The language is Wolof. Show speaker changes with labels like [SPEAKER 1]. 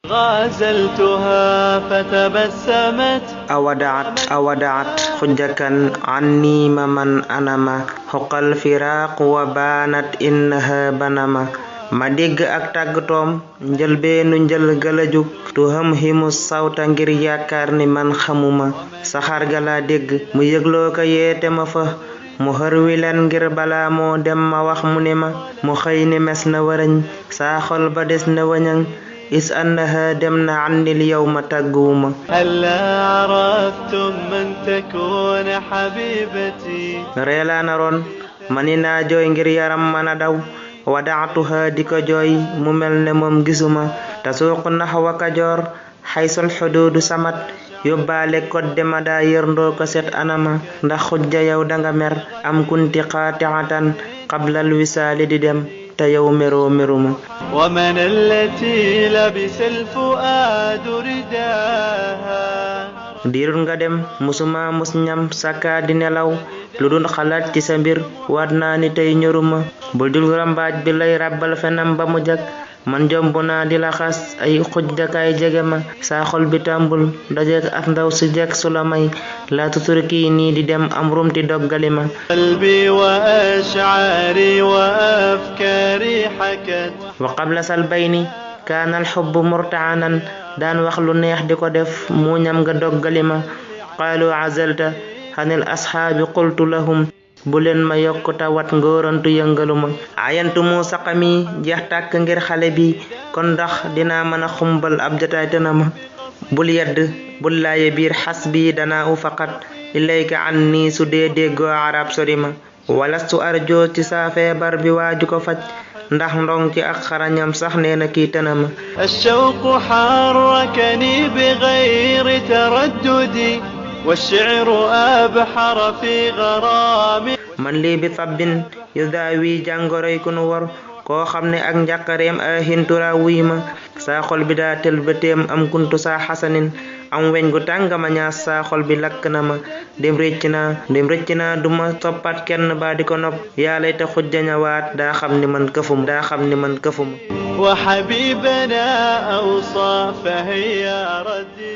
[SPEAKER 1] غازلتها فتبسمت
[SPEAKER 2] أودعت حجكا عني ممن أنما حق الفراق وبانت إنها بنما ma dégg ak tàggatoom njëlbeenu njël galaju tuham himu sawta ngir yaakaar ni man xamuma saxaar ga laa dégg mu yëgloo ko yeete ma fa mu xërwi leen ngir balaa moo dem ma wax mu ne ma mu xëy ni mes na warañ saa xol ba des na wañaŋ is annaha dem na annil yawma tàgguwuma
[SPEAKER 1] هلا عرفتم من تكون حبيبتي
[SPEAKER 2] reelaa naroon mani naa jooy ngir yaram mana daw wadaatuha di ko jooy mu mel ne moom gisuma tasuuqu naxwa kajoor xaysul xuduudu samat yóbbaale kodde ma daa yërndoo ko set anama ndax xujja yow danga mer am kunti qaati'atan qablal wisaali di dem te yow meroo meruma
[SPEAKER 1] ومن التي لبس الفؤاد رداها
[SPEAKER 2] diirul nga dem musuma mus ñam sakka di nelaw lu dul xalaat ci sa mbir waat naa ni tey ñoruma bul dul rambaaj bi lay rabbal fenam ba mu jag man jomb naa di la xas ay xujjakaay jege ma saa xol bi tàmbul dajeek ak ndaw si jekk su la may laa tuturki nii di dem am rumti doggali ma
[SPEAKER 1] قلبي وأشعاري وأفكاري حكت
[SPEAKER 2] wa qabla sal bayni kaana al xubbu murtaanan daan wax lu neex di ko def mu ñam nga doggali ma qaalu azalta xanil asxaabi qultu lahum bu leen ma yokk tawat ngóorantu yëngaluma ayantu mu saqami jeex tàkk ngir xale bi kon ndax dinaa mën a xumbal ab jotaay tëna ma bul yedd bul laaye biir xas bi danaa u faqat ilayka anni su dee déggoo arab sori ma walastu arjo ci saa feebar bi waaju ko faj ndax ndong ci ak xarañam sax nee na kii tëna ma
[SPEAKER 1] الشوق حركني بغير ترددي والشعر أبحر في غرامي
[SPEAKER 2] man lii bi tabbin yu daawi jàngoroy ku nu war koo xam ne ak njàqareem a hintura wuy ma saa xol bi daa tel bëteem am kuntu saa xasanin am weñ gu tàngama ñaas saa xol bi lakk na ma dem rëcc naa duma toppat kenn ba di ko nopp yaalay te xujjaña waat daa xam ni man këfuma
[SPEAKER 1] وحبيبنا أوصى فهي ردي